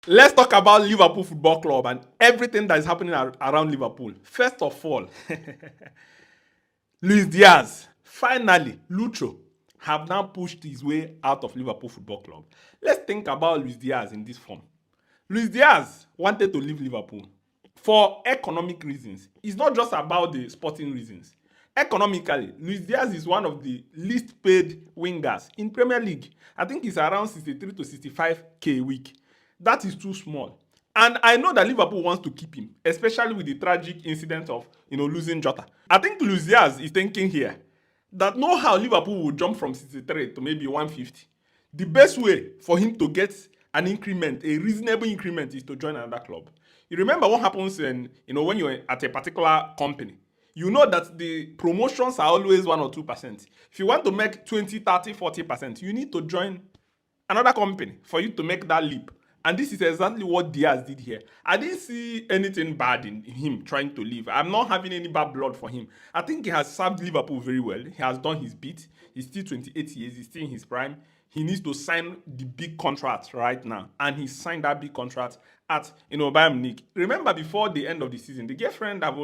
Let's talk about Liverpool Football Club and everything that is happening around Liverpool. First of all, Luis Diaz, finally, Lucho, have now pushed his way out of Liverpool Football Club. Let's think about Luis Diaz in this form. Luis Diaz wanted to leave Liverpool for economic reasons. It's not just about the sporting reasons. Economically, Luis Diaz is one of the least paid wingers in Premier League. I think it's around 63 to 65k a week. That is too small. And I know that Liverpool wants to keep him, especially with the tragic incident of losing Jota. I think Luis Diaz is thinking here that know how Liverpool will jump from 63 to maybe 150. The best way for him to get an increment, a reasonable increment, is to join another club. You remember what happens when you're at a particular company. You know that the promotions are always 1 or 2%. If you want to make 20, 30, 40%, you need to join another company for you to make that leap. And this is exactly what Diaz did here. I didn't see anything bad in him trying to leave. I'm not having any bad blood for him. I think he has served Liverpool very well. He has done his bit. He's still 28 years. He's still in his prime. He needs to sign the big contract right now. And he signed that big contract at Bayern Munich. Remember, before the end of the season, the girlfriend or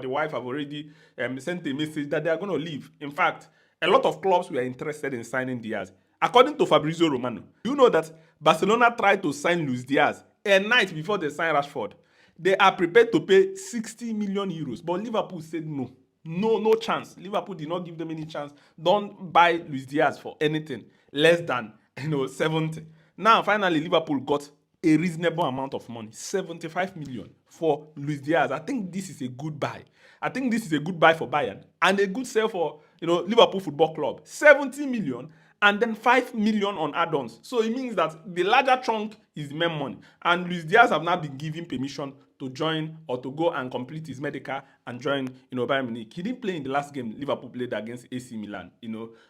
the wife have already sent a message that they are going to leave. In fact, a lot of clubs were interested in signing Diaz. According to Fabrizio Romano, you know that Barcelona tried to sign Luis Diaz a night before they signed Rashford. They are prepared to pay 60 million euros, but Liverpool said no. No chance. Liverpool did not give them any chance. Don't buy Luis Diaz for anything less than 70. Now, finally, Liverpool got a reasonable amount of money, 75 million for Luis Diaz. I think this is a good buy. I think this is a good buy for Bayern and a good sell for Liverpool Football Club. 70 million and then 5 million on add-ons. So it means that the larger chunk is the main money. And Luis Diaz have now been given permission to join or to go and complete his medical and join Bayern Munich. He didn't play in the last game Liverpool played against AC Milan,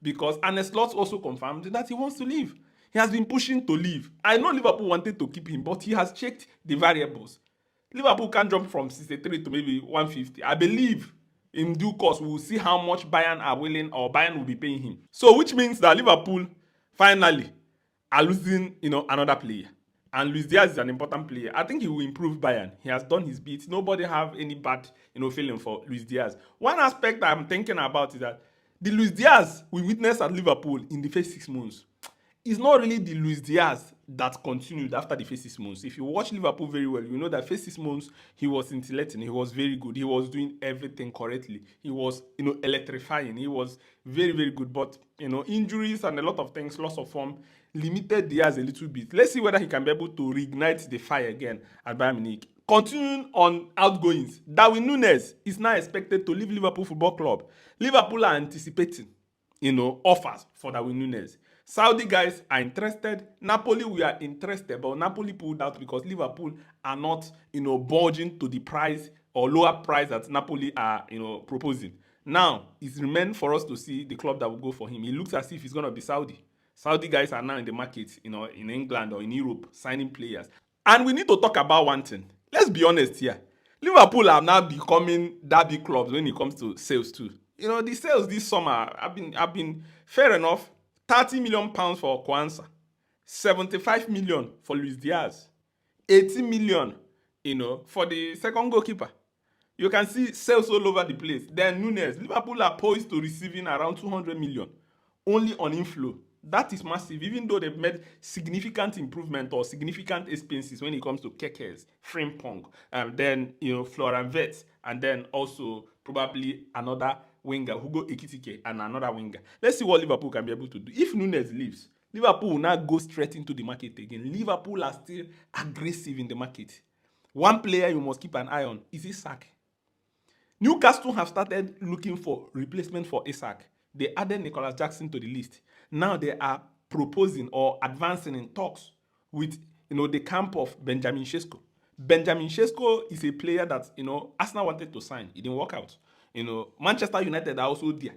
because Arne Slot also confirmed that he wants to leave. He has been pushing to leave. I know Liverpool wanted to keep him, but he has checked the variables. Liverpool can jump from 63 to maybe 150. I believe in due course, we will see how much Bayern are willing or Bayern will be paying him. So, which means that Liverpool finally are losing, another player. And Luis Diaz is an important player. I think he will improve Bayern. He has done his bit. Nobody have any bad, feeling for Luis Diaz. One aspect I'm thinking about is that the Luis Diaz we witnessed at Liverpool in the first 6 months is not really the Luis Diaz that continued after the first 6 months. If you watch Liverpool very well, you know that first 6 months he was scintillating. He was very good. He was doing everything correctly. He was, electrifying. He was very, very good. But, injuries and a lot of things, loss of form, limited Diaz a little bit. Let's see whether he can be able to reignite the fire again at Bayern Munich. Continuing on outgoings, Darwin Núñez is now expected to leave Liverpool Football Club. Liverpool are anticipating, offers for Darwin Núñez. Saudi guys are interested. Napoli, we are interested, but Napoli pulled out because Liverpool are not, budging to the price or lower price that Napoli are, proposing. Now, it remains for us to see the club that will go for him. It looks as if it's going to be Saudi. Saudi guys are now in the market, in England or in Europe, signing players. And we need to talk about one thing. Let's be honest here. Liverpool are now becoming that big clubs when it comes to sales too. The sales this summer have been fair enough. 30 million pounds for Kwanzaa, 75 million for Luis Diaz, 80 million, for the second goalkeeper. You can see sales all over the place. Then Núñez, Liverpool are poised to receiving around 200 million only on inflow. That is massive, even though they've made significant improvement or significant expenses when it comes to Kekes, Frimpong, then Florian Wirtz, and then also probably another winger, Hugo Ekitike, and another winger. Let's see what Liverpool can be able to do. If Núñez leaves, Liverpool will now go straight into the market again. Liverpool are still aggressive in the market. One player you must keep an eye on is Isak. Newcastle have started looking for replacement for Isak. They added Nicholas Jackson to the list. Now they are proposing or advancing in talks with the camp of Benjamin Sesko. Benjamin Sesko is a player that Arsenal wanted to sign. It didn't work out. Manchester United are also there,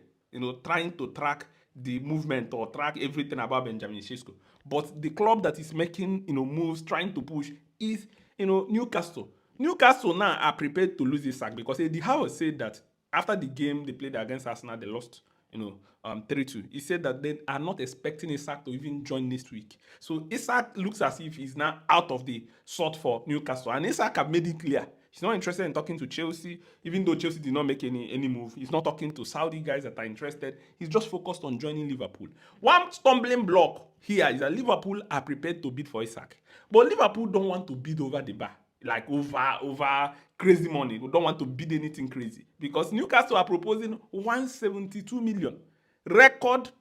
trying to track the movement or track everything about Benjamin Sesko. But the club that is making moves, trying to push is Newcastle. Newcastle now are prepared to lose Isak because Eddie Howe said that after the game they played against Arsenal, they lost 3-2. He said that they are not expecting Isak to even join next week. So Isak looks as if he's now out of the sort for Newcastle. And Isak have made it clear he's not interested in talking to Chelsea, even though Chelsea did not make any move. He's not talking to Saudi guys that are interested. He's just focused on joining Liverpool. One stumbling block here is that Liverpool are prepared to bid for Isak. But Liverpool don't want to bid over the bar. Like over crazy money. We don't want to bid anything crazy. Because Newcastle are proposing 172 million. Record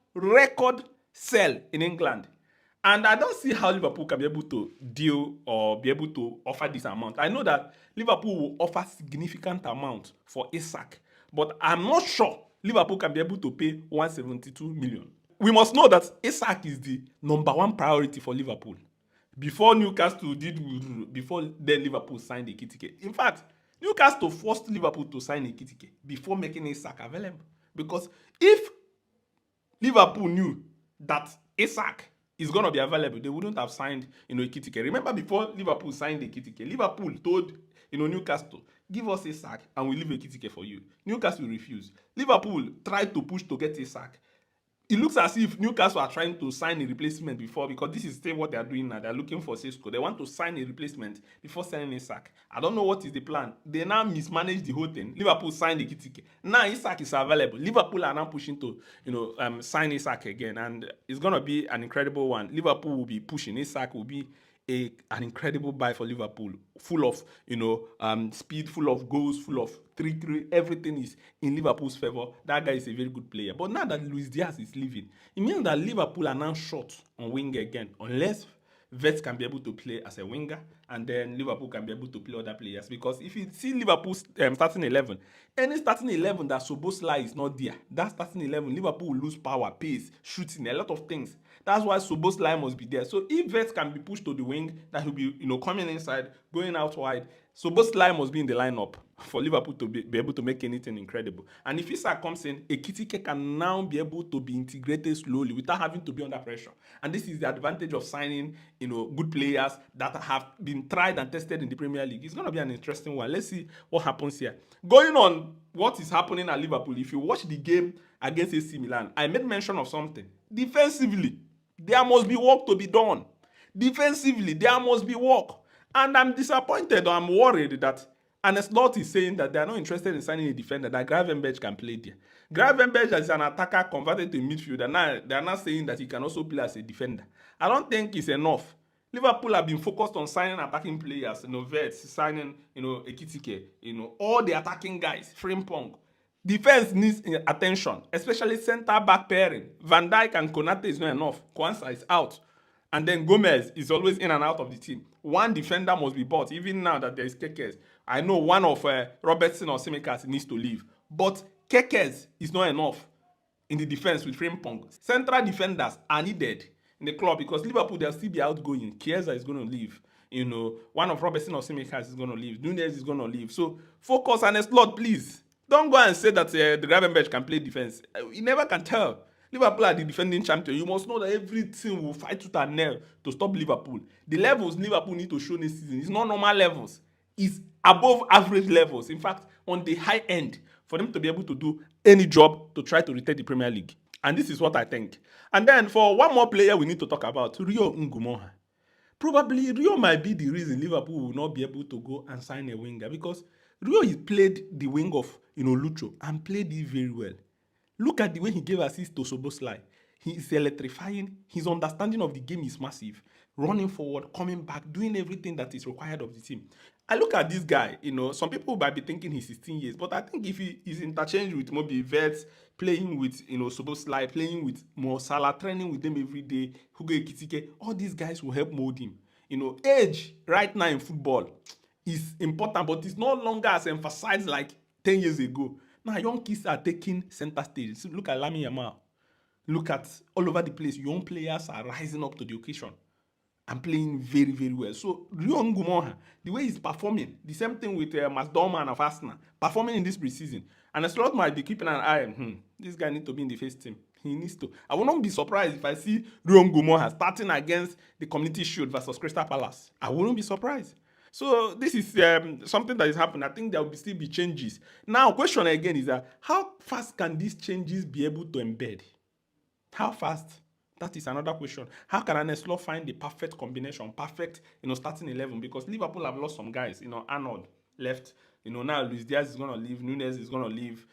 sell in England. And I don't see how Liverpool can be able to deal or be able to offer this amount. I know that Liverpool will offer significant amount for Isak, but I'm not sure Liverpool can be able to pay 172 million. We must know that Isak is the number one priority for Liverpool. Before Newcastle before then Liverpool signed Ekitike. In fact, Newcastle forced Liverpool to sign Ekitike before making Isak available. Because if Liverpool knew that Isak is going to be available, they wouldn't have signed, Ekitike. Remember, before Liverpool signed Ekitike, Liverpool told, Newcastle, give us Isak and we'll leave Ekitike for you. Newcastle refused. Liverpool tried to push to get Isak. It looks as if Newcastle are trying to sign a replacement before, because this is still what they are doing now. They are looking for Sesko. They want to sign a replacement before signing Isak. I don't know what is the plan. They now mismanage the whole thing. Liverpool signed Ekitike. Now Isak is available. Liverpool are now pushing to, sign Isak again, and it's gonna be an incredible one. Liverpool will be pushing. Isak will be an incredible buy for Liverpool, full of speed, full of goals, full of 3-3. Everything is in Liverpool's favor. That guy is a very good player. But now that Luiz Diaz is leaving, it means that Liverpool are now short on winger again, unless Vets can be able to play as a winger, and then Liverpool can be able to play other players. Because if you see Liverpool's starting 11, any starting 11 that Szoboszlai is not there, that starting 11, Liverpool will lose power, pace, shooting, a lot of things. That's why Szoboszlai must be there. So if Vets can be pushed to the wing, that will be coming inside, going out wide. Szoboszlai must be in the lineup for Liverpool to be able to make anything incredible. And if Isak comes in, Ekitike can now be able to be integrated slowly without having to be under pressure. And this is the advantage of signing, good players that have been tried and tested in the Premier League. It's going to be an interesting one. Let's see what happens here. Going on what is happening at Liverpool, if you watch the game against AC Milan, I made mention of something. Defensively, there must be work to be done. Defensively, there must be work. And I'm disappointed, or I'm worried that Slot is saying that they are not interested in signing a defender, that Gravenberch can play there. Gravenberch is an attacker converted to a midfielder. Now they are not saying that he can also play as a defender. I don't think it's enough. Liverpool have been focused on signing attacking players, Vets, signing, Ekitike, all the attacking guys, Frimpong. Defense needs attention, especially center-back pairing. Van Dijk and Konate is not enough. Kwanzaa is out. And then Gomez is always in and out of the team. One defender must be bought, even now that there is Kekes. I know one of Robertson or Tsimikas needs to leave. But Kekes is not enough in the defense with Frimpong. Central defenders are needed in the club, because Liverpool, they'll still be outgoing. Chiesa is going to leave. One of Robertson or Tsimikas is going to leave. Nunez is going to leave. So focus on a slot, please. Don't go and say that the Gravenberch can play defense. You never can tell. Liverpool are the defending champion. You must know that every team will fight tooth and nail to stop Liverpool. The levels Liverpool need to show this season is not normal levels. It's above average levels. In fact, on the high end, for them to be able to do any job to try to retain the Premier League. And this is what I think. And then for one more player we need to talk about, Rio Ngumoha. Probably Rio might be the reason Liverpool will not be able to go and sign a winger, because Rio has played the wing of Lucho and played it very well. Look at the way he gave assist to Szoboszlai. He is electrifying. His understanding of the game is massive. Running forward, coming back, doing everything that is required of the team. I look at this guy, some people might be thinking he's 16 years, but I think if he is interchanged with Mobi Vets, playing with, Szoboszlai, playing with Mo Salah, training with them every day, Hugo Ekitike, all these guys will help mold him. Age right now in football is important, but it's no longer as emphasized like 10 years ago. Now, young kids are taking center stage. So look at Lamine Yamal. Look at all over the place. Young players are rising up to the occasion and playing very, very well. So, Rio Ngumoha, the way he's performing, the same thing with Masdorman of Arsenal, performing in this preseason. And a slot might be keeping an eye on, this guy needs to be in the first team. He needs to. I will not be surprised if I see Rio Ngumoha starting against the Community Shield versus Crystal Palace. I wouldn't be surprised. So this is something that is happening. I think there will still be changes. Now, question again is that how fast can these changes be able to embed? How fast? That is another question. How can Arne Slot find the perfect combination, perfect, starting 11? Because Liverpool have lost some guys. Arnold left. Now Luis Diaz is going to leave. Nunes is going to leave.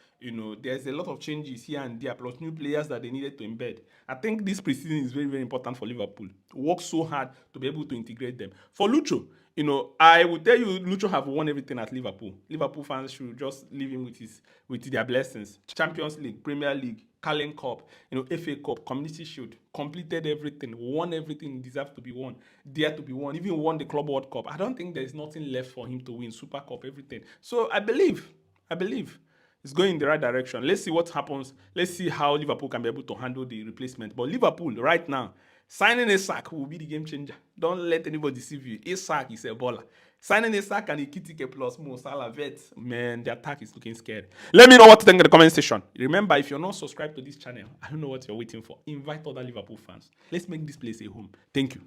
There's a lot of changes here and there, plus new players that they needed to embed. I think this preseason is very, very important for Liverpool. Work so hard to be able to integrate them. For Lucho, I will tell you, Lucho have won everything at Liverpool. Liverpool fans should just leave him with their blessings. Champions League, Premier League, Carling Cup, FA Cup, Community Shield, completed everything, won everything, deserves to be won, dare to be won, even won the Club World Cup. I don't think there's nothing left for him to win. Super Cup, everything. So I believe it's going in the right direction. Let's see what happens. Let's see how Liverpool can be able to handle the replacement. But Liverpool, right now, signing Isak will be the game changer. Don't let anybody deceive you. Isak is a baller. Signing Isak and Ikitike plus Mo Salah vet, man, the attack is looking scared. Let me know what to think in the comment section. Remember, if you're not subscribed to this channel, I don't know what you're waiting for. Invite other Liverpool fans. Let's make this place a home. Thank you.